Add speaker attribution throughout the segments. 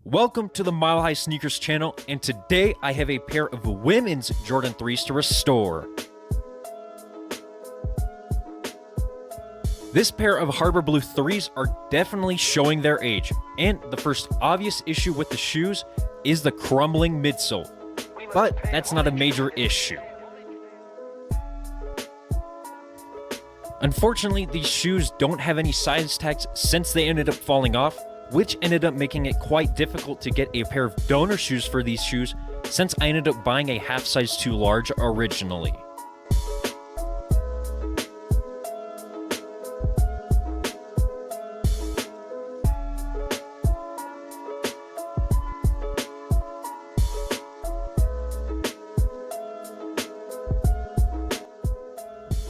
Speaker 1: Welcome to the Mile High Sneakers channel, and today I have a pair of women's Jordan 3s to restore. This pair of Harbor Blue 3s are definitely showing their age, and the first obvious issue with the shoes is the crumbling midsole, but that's not a major issue. Unfortunately, these shoes don't have any size tags since they ended up falling off, which ended up making it quite difficult to get a pair of donor shoes for these shoes since I ended up buying a half size too large originally.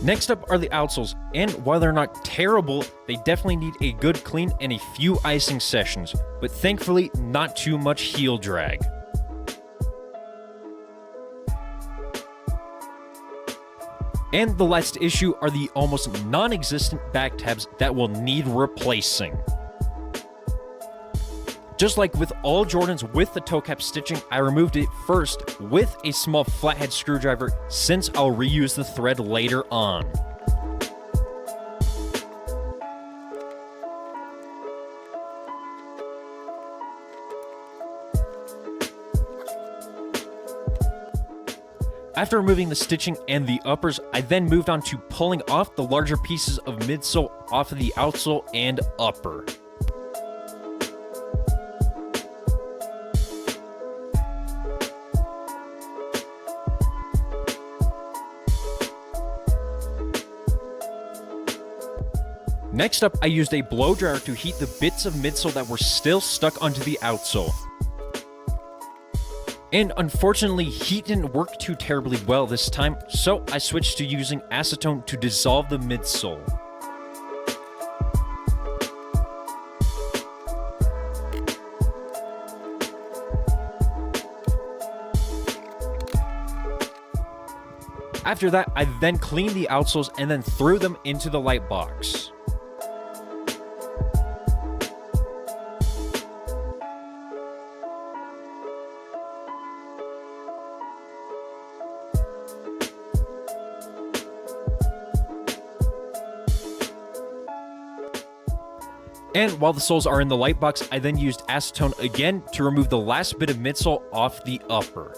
Speaker 1: Next up are the outsoles, and while they're not terrible, they definitely need a good clean and a few icing sessions, but thankfully not too much heel drag. And the last issue are the almost non-existent back tabs that will need replacing. Just like with all Jordans with the toe cap stitching, I removed it first with a small flathead screwdriver since I'll reuse the thread later on. After removing the stitching and the uppers, I then moved on to pulling off the larger pieces of midsole off of the outsole and upper. Next up, I used a blow dryer to heat the bits of midsole that were still stuck onto the outsole. And unfortunately, heat didn't work too terribly well this time, so I switched to using acetone to dissolve the midsole. After that, I then cleaned the outsoles and then threw them into the light box. And while the soles are in the light box, I then used acetone again to remove the last bit of midsole off the upper.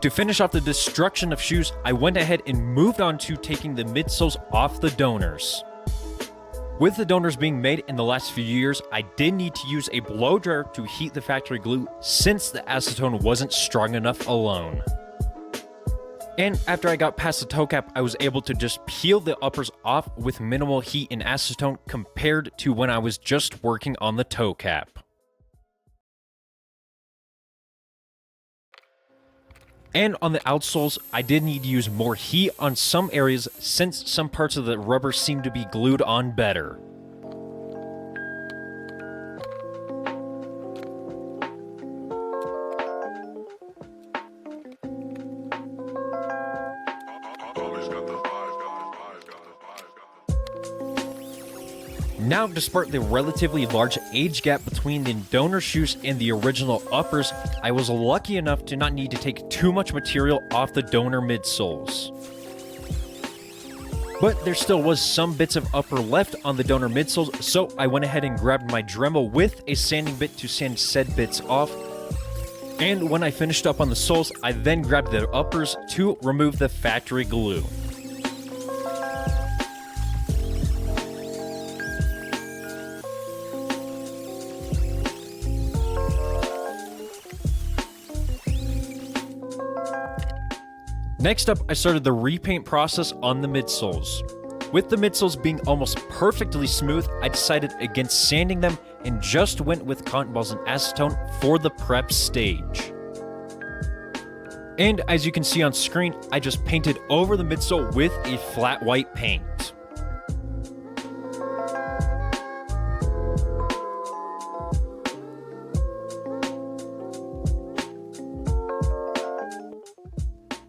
Speaker 1: To finish off the destruction of shoes, I went ahead and moved on to taking the midsoles off the donors. With the donors being made in the last few years, I did need to use a blow dryer to heat the factory glue since the acetone wasn't strong enough alone. And after I got past the toe cap, I was able to just peel the uppers off with minimal heat and acetone compared to when I was just working on the toe cap. And on the outsoles, I did need to use more heat on some areas since some parts of the rubber seemed to be glued on better. Now, despite the relatively large age gap between the donor shoes and the original uppers, I was lucky enough to not need to take too much material off the donor midsoles. But there still was some bits of upper left on the donor midsoles, so I went ahead and grabbed my Dremel with a sanding bit to sand said bits off. And when I finished up on the soles, I then grabbed the uppers to remove the factory glue. Next up, I started the repaint process on the midsoles. With the midsoles being almost perfectly smooth, I decided against sanding them and just went with cotton balls and acetone for the prep stage. And as you can see on screen, I just painted over the midsole with a flat white paint.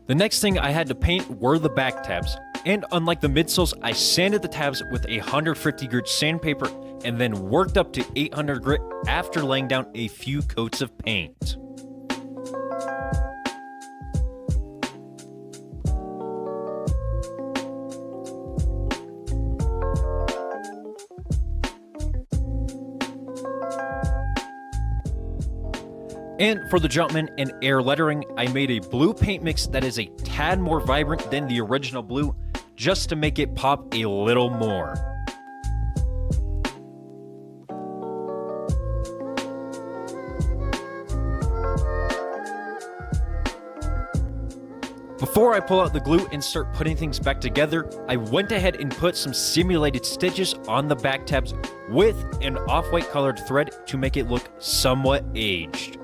Speaker 1: The next thing I had to paint were the back tabs, and unlike the midsoles, I sanded the tabs with a 150 grit sandpaper and then worked up to 800 grit after laying down a few coats of paint. And for the Jumpman and air lettering, I made a blue paint mix that is a tad more vibrant than the original blue, just to make it pop a little more. Before I pull out the glue and start putting things back together, I went ahead and put some simulated stitches on the back tabs with an off-white colored thread to make it look somewhat aged.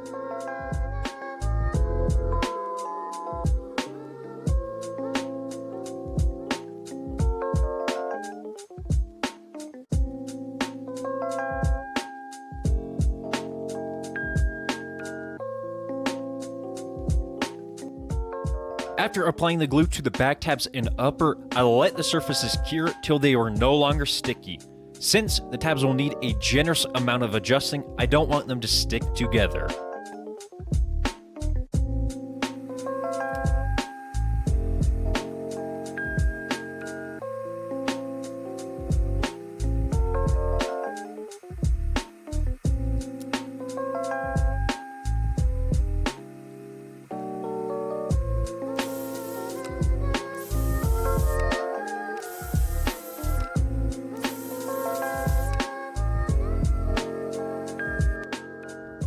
Speaker 1: After applying the glue to the back tabs and upper, I let the surfaces cure till they were no longer sticky. Since the tabs will need a generous amount of adjusting, I don't want them to stick together.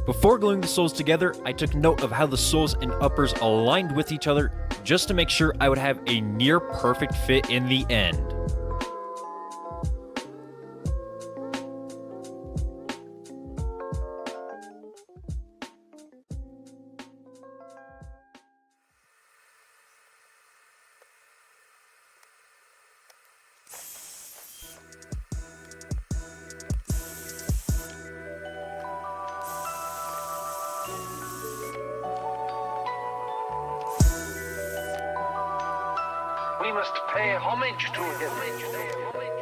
Speaker 1: Before gluing the soles together, I took note of how the soles and uppers aligned with each other just to make sure I would have a near perfect fit in the end.
Speaker 2: We must pay homage to him.